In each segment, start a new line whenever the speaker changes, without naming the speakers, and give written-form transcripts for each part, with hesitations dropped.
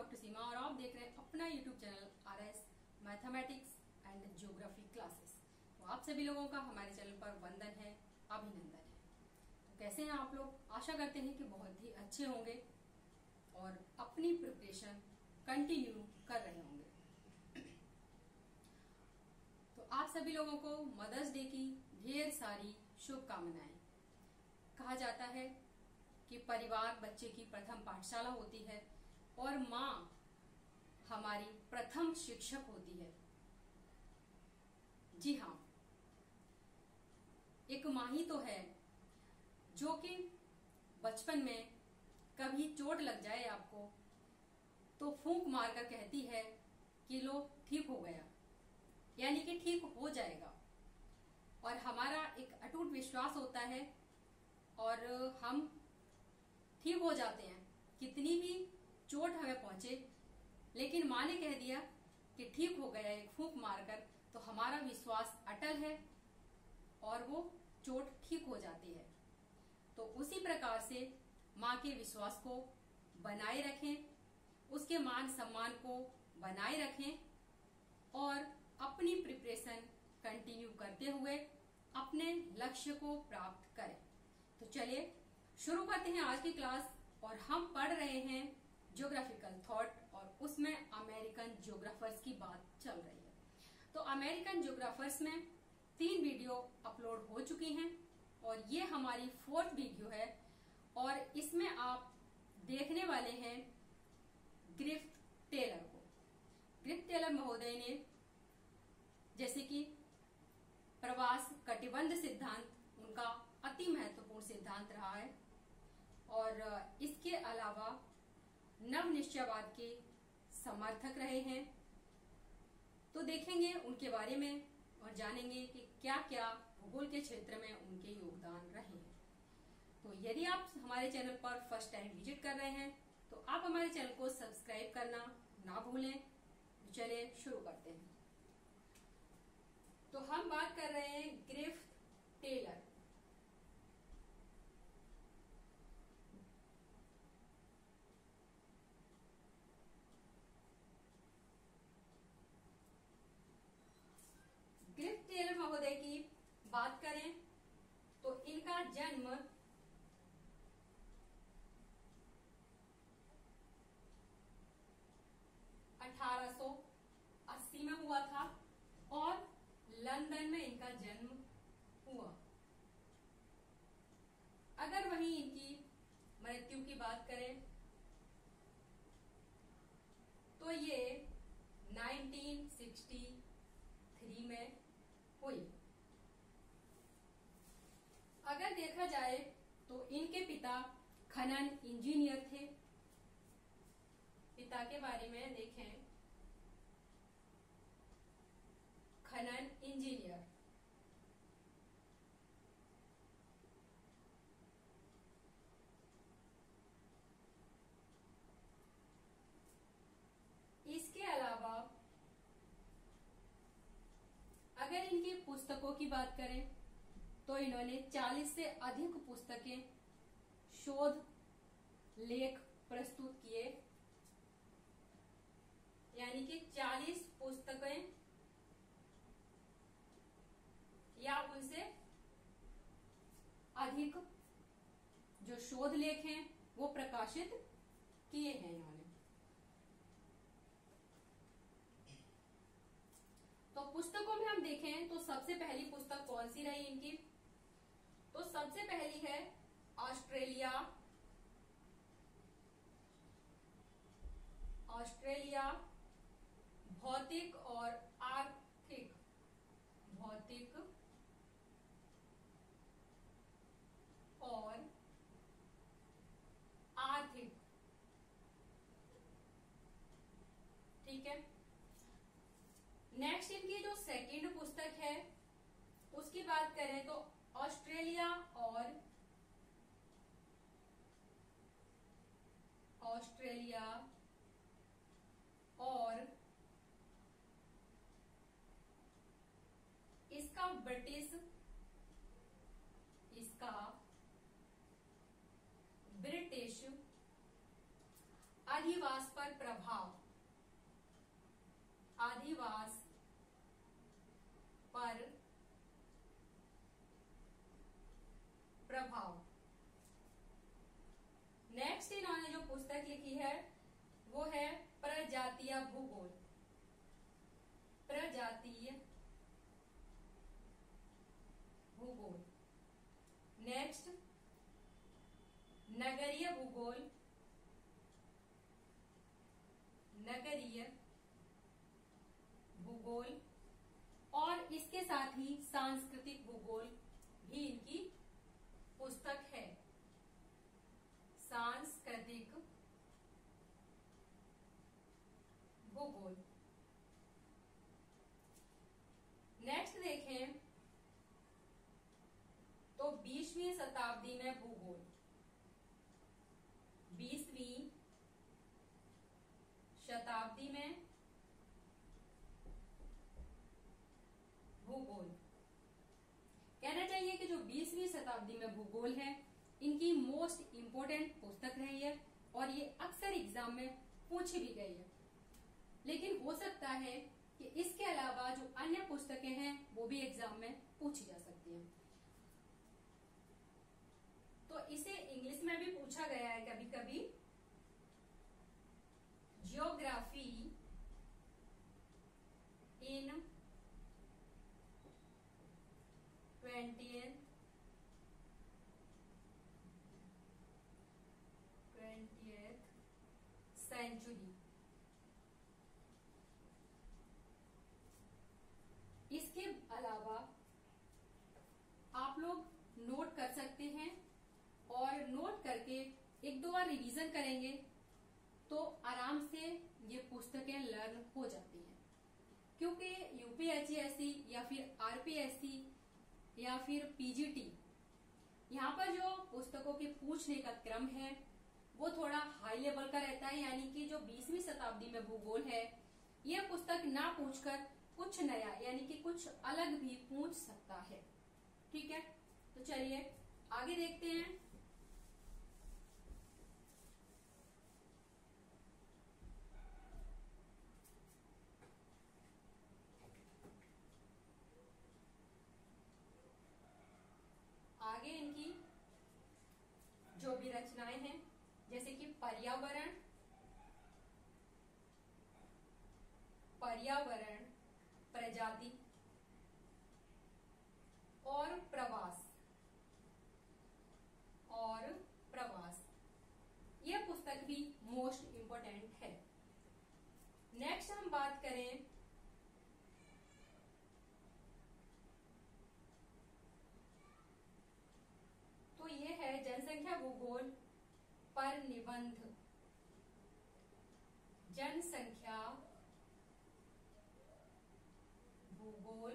Doctor सीमा और आप देख रहे हैं अपना YouTube channel RS mathematics and geography classes. तो आप सभी लोगों का हमारे चैनल पर वंदन है, अभिनंदन है। तो कैसे हैं आप लोग? आशा करते हैं कि बहुत ही अच्छे होंगे और अपनी प्रिपरेशन कंटिन्यू कर रहे होंगे। तो आप सभी लोगों को मदर्स डे की ढेर सारी शुभकामनाएं। कहा जाता है कि परिवार बच्चे की प्रथम पाठशाला होती है और माँ हमारी प्रथम शिक्षक होती है। जी हाँ, एक माँ ही तो है जो कि बचपन में कभी चोट लग जाए आपको तो फूंक मारकर कहती है कि लो ठीक हो गया, यानी कि ठीक हो जाएगा। और हमारा एक अटूट विश्वास होता है और हम ठीक हो जाते हैं, कितनी भी चोट हमें पहुंचे, लेकिन माँ ने कह दिया कि ठीक हो गया एक फूंक मारकर, तो हमारा विश्वास अटल है और वो चोट ठीक हो जाती है। तो उसी प्रकार से माँ के विश्वास को बनाए रखें, उसके मान सम्मान को बनाए रखें और अपनी प्रिपरेशन कंटिन्यू करते हुए अपने लक्ष्य को प्राप्त करें। तो चलिए शुरू करते हैं आज की क्लास। और हम पढ़ रहे हैं ज्योग्राफिकल थॉट और उसमें अमेरिकन ज्योग्राफर्स की बात चल रही है। तो अमेरिकन ज्योग्राफर्स में 3 वीडियो अपलोड हो चुकी हैं और ये हमारी 4th वीडियो है और इसमें आप देखने वाले हैं ग्रिफ्थ टेलर को। ग्रिफ्थ टेलर महोदय ने जैसे कि प्रवास कटिबंध सिद्धांत उनका अति महत्वपूर्ण सिद्धांत रहा है और इसके अलावा नव निश्चयवाद के समर्थक रहे हैं। तो देखेंगे उनके बारे में और जानेंगे कि क्या क्या भूगोल के क्षेत्र में उनके योगदान रहे हैं। तो यदि आप हमारे चैनल पर फर्स्ट टाइम विजिट कर रहे हैं तो आप हमारे चैनल को सब्सक्राइब करना ना भूलें। तो चलिए शुरू करते हैं। तो हम बात कर रहे हैं ग्रिफ्थ टेलर। ग्रिफ्थ टेलर महोदय की बात करें तो इनका जन्म 1880 में हुआ था और लंदन में इनका जन्म हुआ। अगर वहीं इनकी मृत्यु की बात करें तो ये 1963 में हुई। अगर देखा जाए तो इनके पिता खनन इंजीनियर थे। पिता के बारे में देखें, खनन इंजीनियर। इसके अलावा अगर इनकी पुस्तकों की बात करें तो इन्होंने 40 से अधिक पुस्तकें, शोध लेख प्रस्तुत किए, यानी कि 40 पुस्तकें या उनसे अधिक जो शोध लेख हैं वो प्रकाशित किए हैं इन्होंने। तो पुस्तकों में हम देखें तो सबसे पहली पुस्तक कौन सी रही इनकी? तो सबसे पहली है ऑस्ट्रेलिया भौतिक और आर्थिक ठीक है। नेक्स्ट इनकी जो सेकंड पुस्तक है उसकी बात करें तो ऑस्ट्रेलिया और इसका ब्रिटिश आदिवास पर प्रभाव, आदिवास पर प्रभाव। नेक्स्ट इन्होंने जो पुस्तक लिखी है वो है प्रजातीय भूगोल, प्रजातीय भूगोल। नेक्स्ट नगरीय भूगोल, नगरीय भूगोल। और इसके साथ ही सांस्कृतिक भूगोल भी इनकी पुस्तक है, सांस्कृतिक भूगोल। नेक्स्ट देखें तो 20वीं शताब्दी में भूगोल, 20वीं शताब्दी में भूगोल। कहना चाहिए कि जो 20वीं शताब्दी में भूगोल है इनकी मोस्ट इंपोर्टेंट पुस्तक रही है और ये अक्सर एग्जाम में पूछी भी गई है। लेकिन हो सकता है कि इसके अलावा जो अन्य पुस्तकें हैं वो भी एग्जाम में पूछी जा सकती हैं। तो इसे इंग्लिश में भी पूछा गया है कभी कभी, जियोग्राफी इन 20th सेंचुरी। इसके अलावा आप लोग नोट कर सकते हैं और नोट करके एक दो बार रिवीजन करेंगे तो आराम से ये पुस्तकें लर्न हो जाती हैं। क्योंकि यूपीएससी या फिर आरपीएससी या फिर पीजीटी, यहाँ पर जो पुस्तकों के पूछने का क्रम है वो थोड़ा हाई लेवल का रहता है, यानी कि जो 20वीं शताब्दी में भूगोल है यह पुस्तक ना पूछकर कुछ नया यानी कि कुछ अलग भी पूछ सकता है। ठीक है, तो चलिए आगे देखते हैं। आगे इनकी जो भी रचनाएं हैं जैसे कि पर्यावरण, पर्यावरण, प्रजाति और प्रवास, और प्रवास, यह पुस्तक भी मोस्ट इंपोर्टेंट है। नेक्स्ट हम बात करें तो यह है जनसंख्या भूगोल पर निबंध, जनसंख्या भूगोल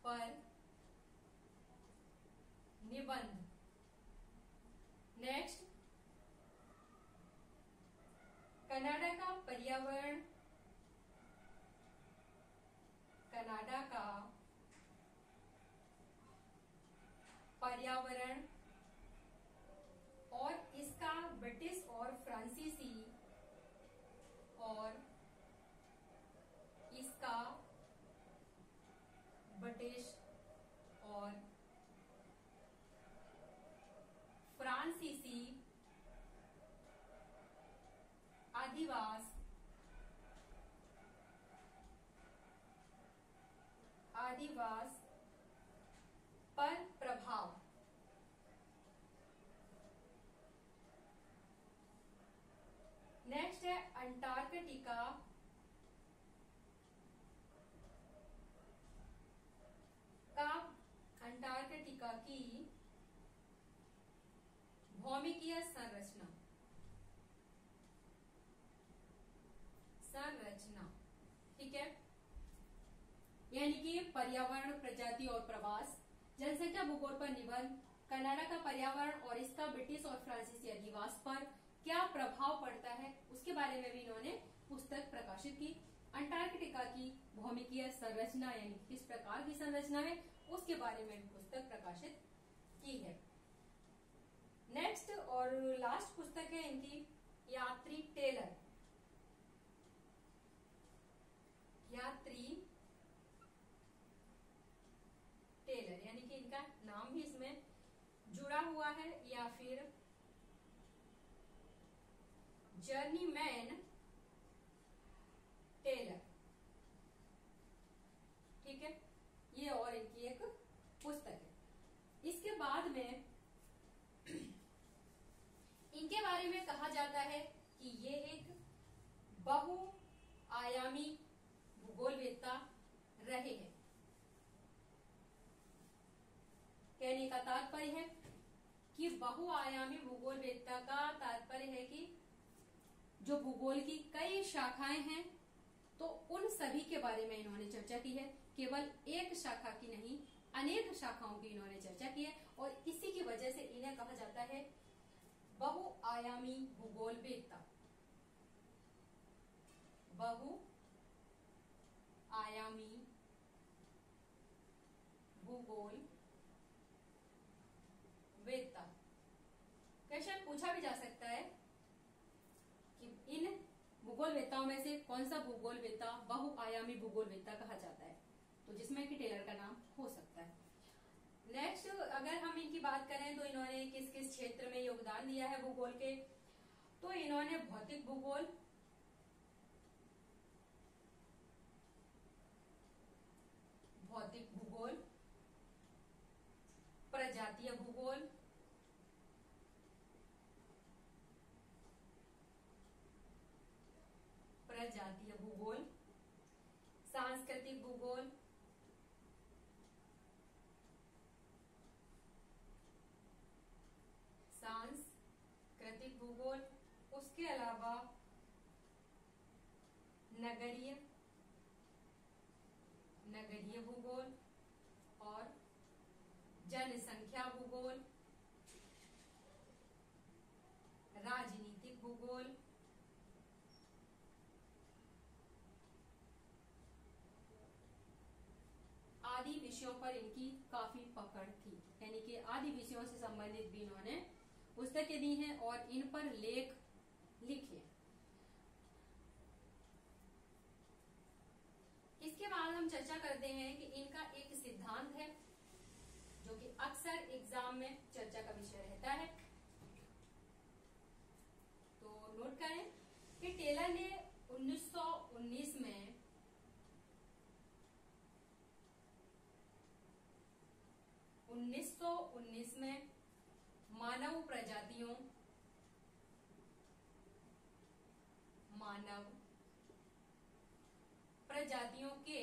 पर निबंध। नेक्स्ट कनाडा का पर्यावरण, कनाडा का पर्यावरण और इसका ब्रिटिश और फ्रांसीसी, और इसका ब्रिटिश और फ्रांसीसी अधिवास, अधिवास पर प्रभाव। नेक्स्ट है अंटार्कटिका का, अंटार्कटिका की भौमिकीय संरचना, संरचना। ठीक है, यानी कि पर्यावरण, प्रजाति और प्रवास, जनसंख्या भूगोल पर निबंध, कनाडा का पर्यावरण और इसका ब्रिटिश और फ्रांसीसी अधिवास पर क्या प्रभाव पड़ता है उसके बारे में भी इन्होंने पुस्तक प्रकाशित की। अंटार्कटिका की भौमिकीय संरचना यानी किस प्रकार की संरचना है उसके बारे में भी पुस्तक प्रकाशित की है। नेक्स्ट और लास्ट पुस्तक है इनकी यात्री टेलर, हुआ है या फिर जर्नीमैन टेलर। ठीक है, ये और इनकी एक पुस्तक है। इसके बाद में इनके बारे में कहा जाता है कि ये एक बहुआयामी भूगोलवेत्ता रहे हैं। कहने का तात्पर्य है कि बहुआयामी भूगोलवेत्ता का तात्पर्य है कि जो भूगोल की कई शाखाएं हैं तो उन सभी के बारे में इन्होंने चर्चा की है। केवल एक शाखा की नहीं, अनेक शाखाओं की इन्होंने चर्चा की है और इसी की वजह से इन्हें कहा जाता है बहुआयामी भूगोलवेत्ता। बहुआयामी भूगोलवेत्ता। क्वेश्चन पूछा भी जा सकता है कि इन भूगोलवेत्ताओं में से कौन सा भूगोलवेत्ता बहुआयामी भूगोलवेत्ता कहा जाता है, तो जिसमें कि टेलर का नाम हो सकता है। नेक्स्ट अगर हम इनकी बात करें तो इन्होंने किस किस क्षेत्र में योगदान दिया है भूगोल के, तो इन्होंने भौतिक भूगोल, प्रजातीय भूगोल, सांस्कृतिक भूगोल, उसके अलावा नगरीय भूगोल और जनसंख्या भूगोल, राजनीतिक भूगोल, आदि विषयों पर इनकी काफी पकड़ थी। यानी कि आदि विषयों से संबंधित भी इन्होंने पुस्तकें दी हैं और इन पर लेख लिखे। इसके बाद हम चर्चा करते हैं कि इनका एक सिद्धांत है जो कि अक्सर एग्जाम में चर्चा का विषय रहता है। तो नोट करें कि टेलर ने 1919 में मानव प्रजातियों के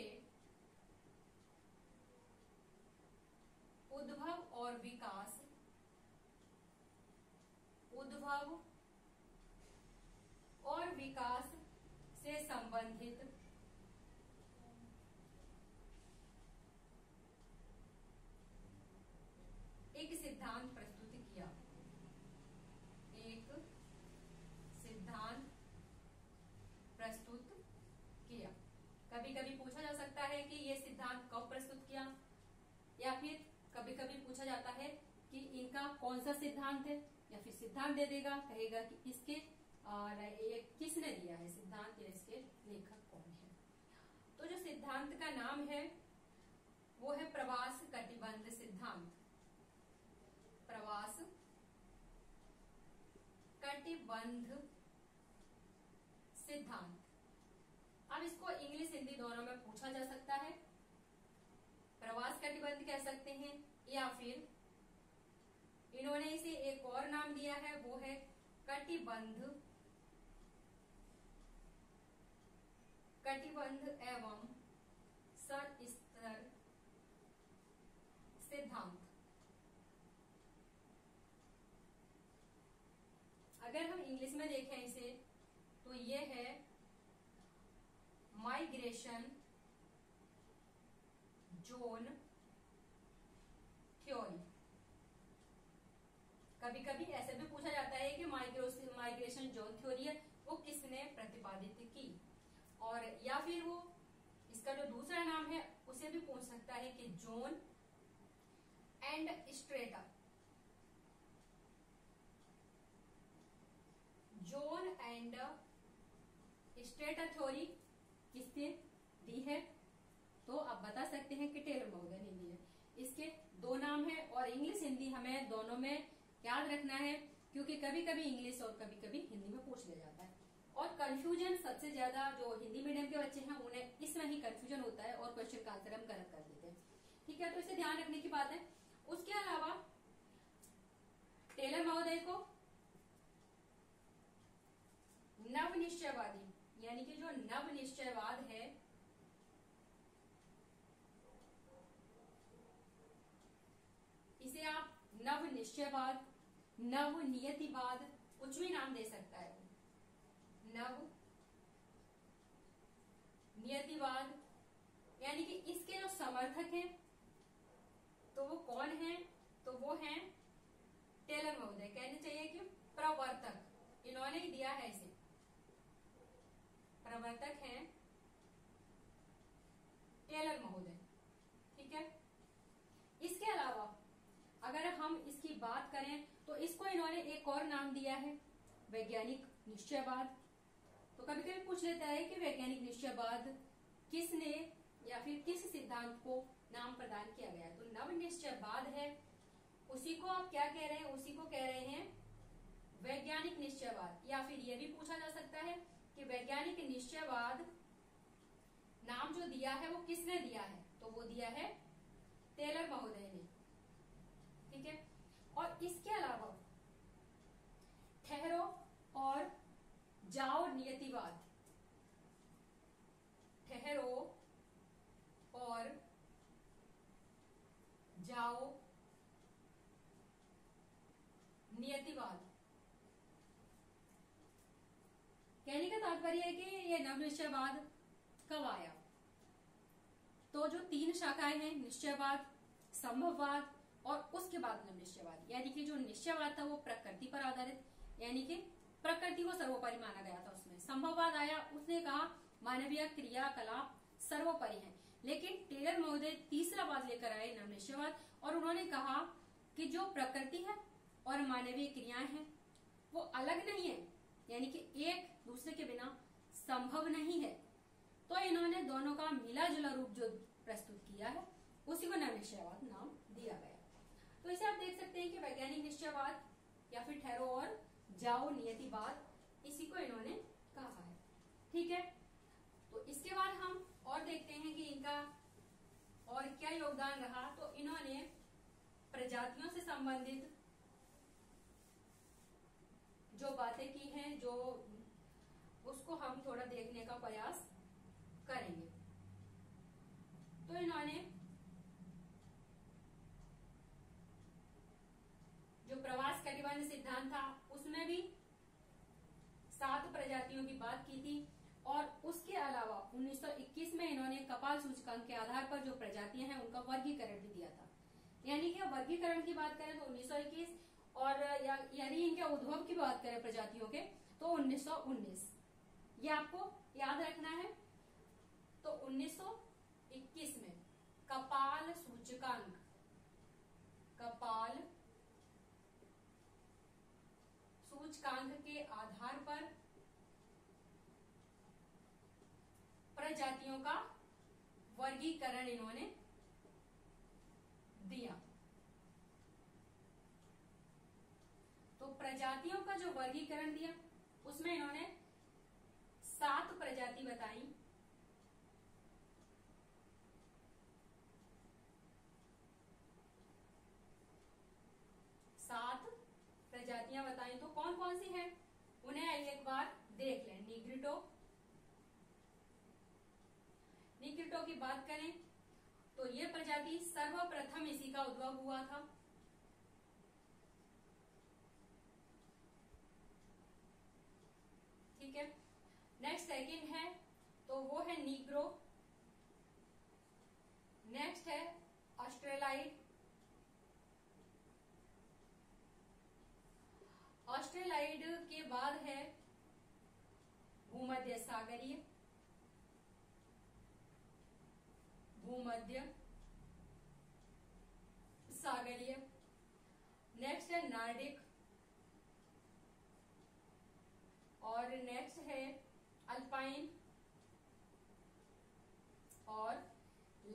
उद्भव और विकास से संबंधित एक सिद्धांत प्रस्तुत किया। कभी कभी पूछा जा सकता है कि ये सिद्धांत कब प्रस्तुत किया, या फिर कभी कभी पूछा जाता है कि इनका कौन सा सिद्धांत है, या फिर सिद्धांत दे देगा, कहेगा कि इसके किसने दिया है सिद्धांत या इसके लेखक कौन है। तो जो सिद्धांत का नाम है वो है प्रवास कटिबंध सिद्धांत। प्रवास कटिबंध सिद्धांत। अब इसको इंग्लिश हिंदी दोनों में पूछा जा सकता है। प्रवास कटिबंध कह सकते हैं या फिर इन्होंने इसे एक और नाम दिया है, वो है कटिबंध एवं सस्तर सिद्धांत। अगर हम इंग्लिश में देखें इसे तो ये है माइग्रेशन जोन थ्योरी। कभी कभी ऐसे भी पूछा जाता है कि माइग्रेशन जोन थ्योरी है वो किसने प्रतिपादित की, और या फिर वो इसका जो दूसरा नाम है उसे भी पूछ सकता है कि zone and strata. Zone and strata theory किसने दी है, तो आप बता सकते हैं कि टेलर मॉर्गन ने दी है। इसके दो नाम है और इंग्लिश हिंदी हमें दोनों में याद रखना है, क्योंकि कभी कभी इंग्लिश और कभी कभी हिंदी में पूछ लिया जाता है। और कंफ्यूजन सबसे ज्यादा जो हिंदी मीडियम के बच्चे हैं उन्हें इसमें ही कंफ्यूजन होता है और क्वेश्चन का आंसर हम गलत कर देते हैं। ठीक है, तो इसे ध्यान रखने की बात है। उसके अलावा टेलर महोदय को नव निश्चयवादी, यानी कि जो नव निश्चयवाद है, इसे आप नव निश्चयवाद, नव नियतिवाद, कुछ भी नाम दे सकता है। नव नियतिवाद, यानी कि इसके जो समर्थक हैं तो वो कौन है, तो वो हैं टेलर महोदय। कहना चाहिए कि प्रवर्तक, इन्होंने ही दिया है इसे, प्रवर्तक हैं टेलर महोदय। ठीक है, इसके अलावा अगर हम इसकी बात करें तो इसको इन्होंने एक और नाम दिया है, वैज्ञानिक निश्चयवाद। तो कभी कभी पूछ लेता है कि वैज्ञानिक निश्चयवाद किसने या फिर किस सिद्धांत को नाम प्रदान किया गया। तो नव निश्चयवाद है, उसी को आप क्या कह रहे हैं, उसी को कह रहे हैं वैज्ञानिक निश्चयवाद। या फिर यह भी पूछा जा सकता है कि वैज्ञानिक निश्चयवाद नाम जो दिया है वो किसने दिया है, तो वो दिया है टेलर महोदय ने। ठीक है, और इसके अलावा ठहरो और जाओ नियतिवाद, ठहरो और जाओ नियतिवाद, कहने का तात्पर्य है कि यह नवनिश्चयवाद कब आया। तो जो 3 शाखाएं हैं, निश्चयवाद, संभववाद और उसके बाद नवनिश्चयवाद, यानी कि जो निश्चयवाद था वो प्रकृति पर आधारित, यानी कि प्रकृति को सर्वोपरि माना गया था। उसमें संभववाद आया, उसने कहा मानवीय क्रियाकलाप सर्वोपरि है। लेकिन टेलर महोदय तीसरा बात लेकर आए, नवनिश्चयवाद, और उन्होंने कहा कि जो प्रकृति है और मानवीय क्रियाएं हैं वो अलग नहीं है, यानी कि एक दूसरे के बिना संभव नहीं है। तो इन्होंने दोनों का मिला जुला रूप जो प्रस्तुत किया है उसी को नवनिश्चयवाद नाम दिया गया। तो इसे आप देख सकते हैं कि वैज्ञानिक निश्चयवाद या फिर ठहरो और जाओ नियतिवाद, इसी को इन्होंने कहा है। ठीक है, तो इसके बाद हम और देखते हैं कि इनका और क्या योगदान रहा। तो इन्होंने प्रजातियों से संबंधित जो बातें की हैं, जो उसको हम थोड़ा देखने का प्रयास करेंगे। तो इन्होंने जो प्रवास कटिबंध सिद्धांत था उसमें भी 7 प्रजातियों की बात की थी, और उसके अलावा 1921 में इन्होंने कपाल सूचकांक के आधार पर जो प्रजातियां हैं उनका वर्गीकरण भी दिया था। यानी कि वर्गीकरण की बात करें तो 1921, और यदि इनके उद्भव की बात करें प्रजातियों के तो 1919, ये आपको याद रखना है। तो 1921 में कपाल सूचकांक, कपाल सूचकांक के आधार पर प्रजातियों का वर्गीकरण इन्होंने दिया। तो प्रजातियों का जो वर्गीकरण दिया उसमें इन्होंने 7 प्रजाति बताई। प्रजातियां बताई, तो कौन कौन सी हैं उन्हें एक बार देख लें। निग्रिटो, निग्रिटो की बात करें तो ये प्रजाति सर्वप्रथम इसी का उद्भव हुआ था। ठीक है, नेक्स्ट सेकंड है तो वो है नीग्रो। नेक्स्ट है ऑस्ट्रेलाइड। ऑस्ट्रेलाइड के बाद है भूमध्य सागरीय, भूमध्य सागरीय। नेक्स्ट है नार्डिक, और नेक्स्ट है अल्पाइन, और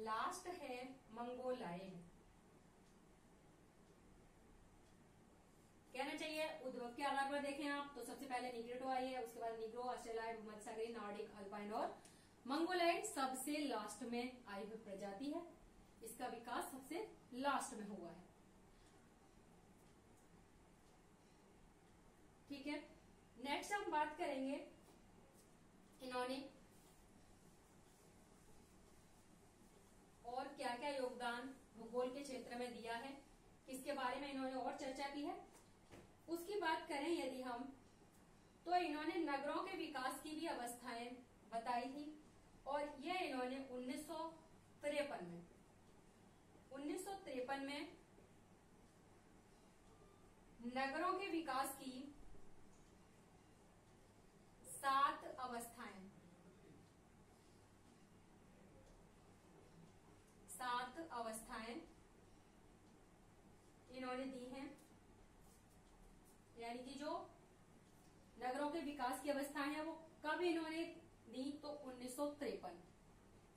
लास्ट है मंगोलाइड। उद्भव के आधार पर देखें आप तो सबसे पहले निग्रोटो आई है, उसके बाद निग्रो, ऑस्ट्रेलाइड, भूमध्यसागरीय, नॉर्डिक, अल्पाइन और मंगोलाइड सबसे लास्ट में आई हुई प्रजाति है। इसका विकास सबसे लास्ट में हुआ है। ठीक है, नेक्स्ट हम बात करेंगे इन्होंने और क्या क्या योगदान भूगोल के क्षेत्र में दिया है, किसके बारे में इन्होंने और चर्चा की है। उसकी बात करें यदि हम, तो इन्होंने नगरों के विकास की भी अवस्थाएं बताई थी और यह इन्होंने 1953 में नगरों के विकास की 7 अवस्थाएं इन्होंने दी हैं। यानी कि जो नगरों के विकास की अवस्थाएं हैं वो कब इन्होंने दी, तो 1953।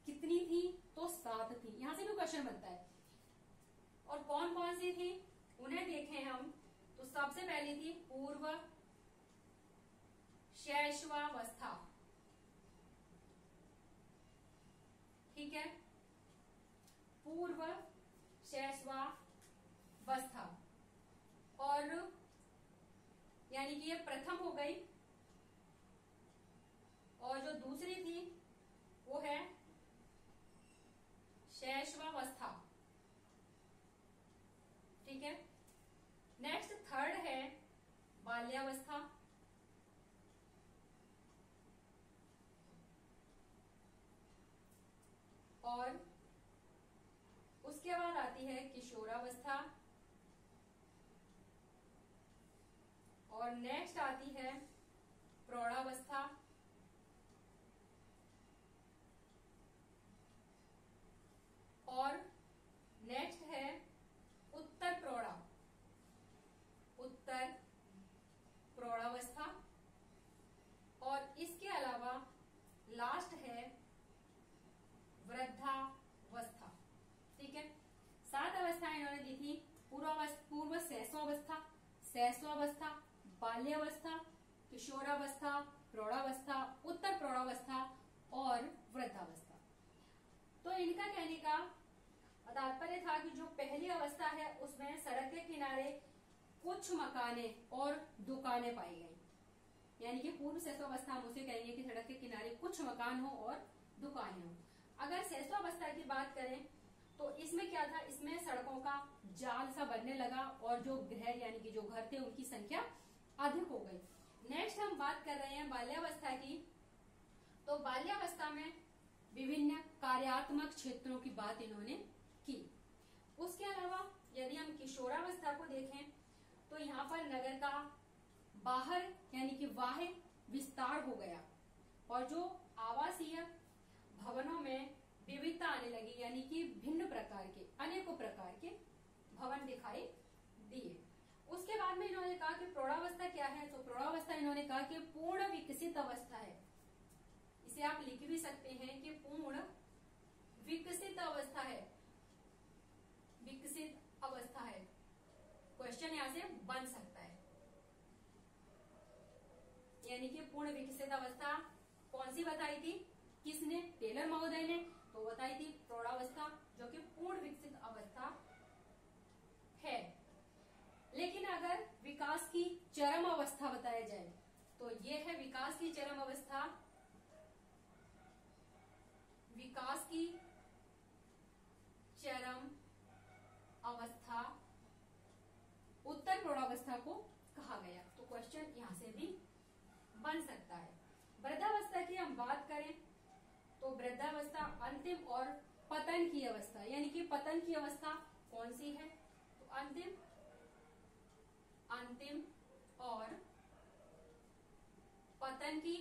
कितनी थी, तो 7 थी। यहां से भी क्वेश्चन बनता है। और कौन कौन सी थी उन्हें देखें हम, तो सबसे पहली थी पूर्व शैशवावस्था। ठीक है, पूर्व शैशवावस्था, और यानी कि ये प्रथम हो गई। और जो दूसरी थी वो है शैशवावस्था। ठीक है, नेक्स्ट थर्ड है बाल्यावस्था। और उसके बाद आती है किशोरावस्था। और नेक्स्ट आती है प्रौढ़ावस्था। और नेक्स्ट है उत्तर प्रौढ़ावस्था। और इसके अलावा लास्ट है वृद्धावस्था। ठीक है, 7 अवस्थाएं इन्होंने दी थी। पूर्व शैशवावस्था, बाल्यावस्था, किशोरावस्था, प्रौढ़ावस्था, उत्तर प्रौढ़ावस्था और वृद्धावस्था। तो इनका कहने का तात्पर्य था कि जो पहली अवस्था है उसमें सड़क के किनारे कुछ मकाने और दुकानें पाई गई। यानी कि पूर्व शैशवावस्था हम उसे कहेंगे कि सड़क के किनारे कुछ मकान हो और दुकानें हो। अगर शैशवावस्था की बात करें तो इसमें क्या था, इसमें सड़कों का जाल सा बनने लगा और जो घर यानी कि जो घर थे उनकी संख्या अधिक हो गई। नेक्स्ट हम बात कर रहे हैं बाल्यावस्था की। तो बाल्यावस्था में विभिन्न कार्यात्मक क्षेत्रों की बात इन्होंने की। उसके अलावा यदि हम किशोरावस्था को देखें तो यहाँ पर नगर का बाहर यानी कि बाह्य विस्तार हो गया और जो आवासीय भवनों में विविधता आने लगी, यानी कि भिन्न प्रकार के अनेकों प्रकार के भवन दिखाई दिए। उसके बाद में इन्होंने कहा कि प्रौढ़ावस्था क्या है, तो प्रौढ़ावस्था इन्होंने कहा कि पूर्ण विकसित अवस्था है। इसे आप लिख भी सकते हैं कि पूर्ण विकसित अवस्था है, विकसित अवस्था है। क्वेश्चन यहां से बन सकता है। यानी कि पूर्ण विकसित अवस्था कौन सी बताई थी, किसने, टेलर महोदय ने, तो बताई थी प्रौढ़ावस्था, जो कि पूर्ण विकसित अवस्था है। लेकिन अगर विकास की चरम अवस्था बताया जाए तो यह है विकास की चरम अवस्था। विकास की चरम अवस्था उत्तर प्रौढ़ावस्था को कहा गया। तो क्वेश्चन यहां से भी बन सकता है। वृद्धावस्था की हम बात करें तो वृद्धावस्था अंतिम और पतन की अवस्था, यानी कि पतन की अवस्था कौन सी है, तो अंतिम और पतन की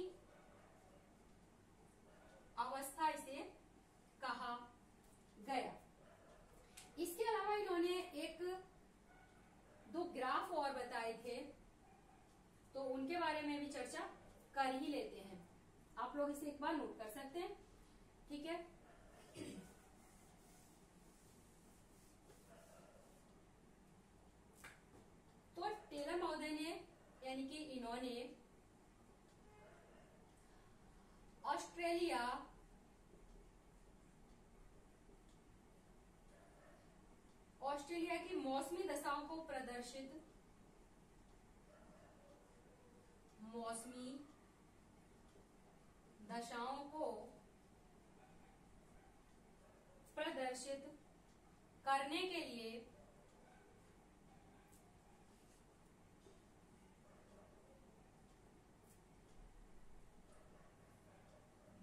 अवस्था इसे कहा गया। इसके अलावा इन्होंने 1-2 ग्राफ और बताए थे, तो उनके बारे में भी चर्चा कर ही लेते हैं। आप लोग इसे एक बार नोट कर सकते हैं। ठीक है, तो टेलर महोदय ने यानी कि इन्होंने ऑस्ट्रेलिया की मौसमी दशाओं को प्रदर्शित करने के लिए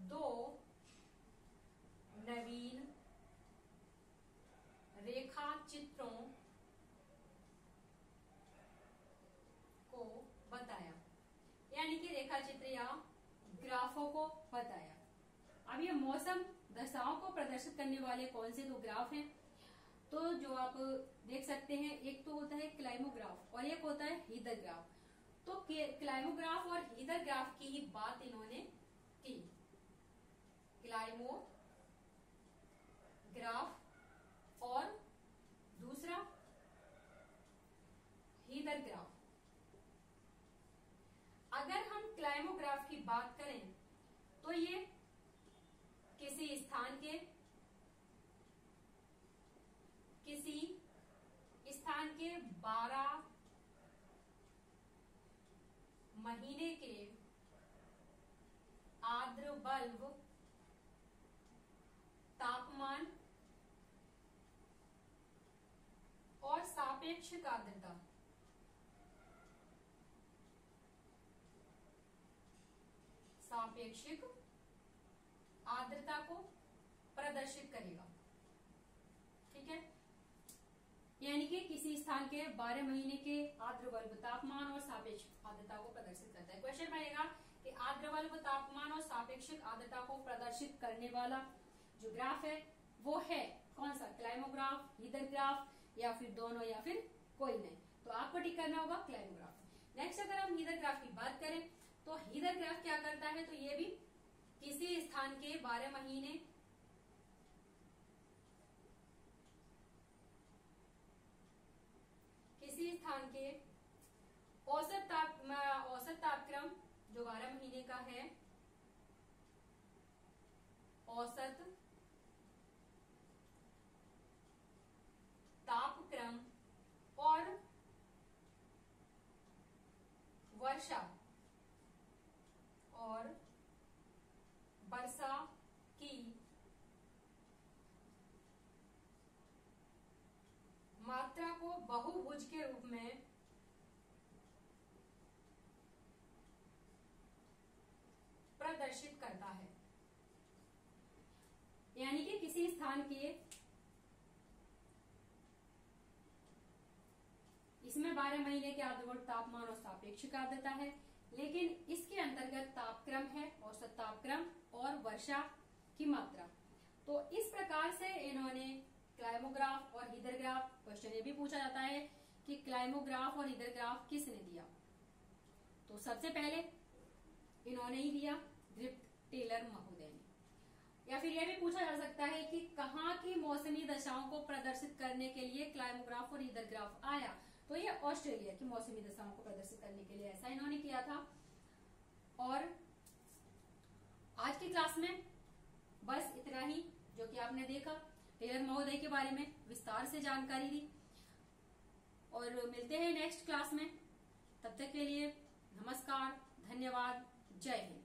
दो नवीन रेखा चित्रों को बताया, यानी कि रेखा चित्र या ग्राफों को बताया। अब ये मौसम दशाओं को प्रदर्शित करने वाले कौन से दो ग्राफ हैं, तो जो आप देख सकते हैं, एक तो होता है क्लाइमोग्राफ और एक होता है हीदर ग्राफ। तो क्लाइमोग्राफ और हीदर ग्राफ की ही बात इन्होंने की। क्लाइमोग्राफ और दूसरा हीदर ग्राफ। अगर हम क्लाइमोग्राफ की बात करें तो ये किसी स्थान के 12 महीने के आर्द्र बल्ब तापमान और सापेक्षिक आर्द्रता को प्रदर्शित करेगा। ठीक है, यानी कि किसी स्थान के 12 महीने के आर्द्र बल्ब तापमान और सापेक्षिक आर्द्रता को प्रदर्शित करता है। क्वेश्चन बनेगा कि आर्द्र बल्ब तापमान और सापेक्षिक आर्द्रता को प्रदर्शित करने वाला जो ग्राफ है वो है कौन सा, क्लाइमोग्राफ, हीदर ग्राफ, या फिर दोनों, या फिर कोई नहीं। तो आपको टिक करना होगा क्लाइमोग्राफ। नेक्स्ट अगर हम हीदर ग्राफ की बात करें तो हीदर ग्राफ क्या करता है, तो ये भी किसी स्थान के 12 महीने के औसत तापक्रम जो 12 महीने का है, औसत तापक्रम और वर्षा की मात्रा को बहुभुज के रूप में प्रदर्शित करता है। यानी कि किसी स्थान के इसमें 12 महीने के आर्द्र तापमान और सापेक्षिक आर्द्रता है, लेकिन इसके अंतर्गत तापक्रम है, औसत तापक्रम और वर्षा की मात्रा। तो इस प्रकार से इन्होंने क्लाइमोग्राफ और हीदर ग्राफ, क्वेश्चन ये भी पूछा जाता है कि क्लाइमोग्राफ और हीदर ग्राफ किसने दिया, तो सबसे पहले इन्होंने ही दिया, ग्रिफ्ट टेलर महोदय ने। या फिर यह भी पूछा जा सकता है कि कहाँ की मौसमी दशाओं को प्रदर्शित करने के लिए क्लाइमोग्राफ और हीदर ग्राफ आया, तो ये ऑस्ट्रेलिया की मौसमी दशाओं को प्रदर्शित करने के लिए ऐसा इन्होंने किया था। और आज की क्लास में बस इतना ही, जो कि आपने देखा, टेलर महोदय के बारे में विस्तार से जानकारी दी। और मिलते हैं नेक्स्ट क्लास में, तब तक के लिए नमस्कार, धन्यवाद, जय हिंद।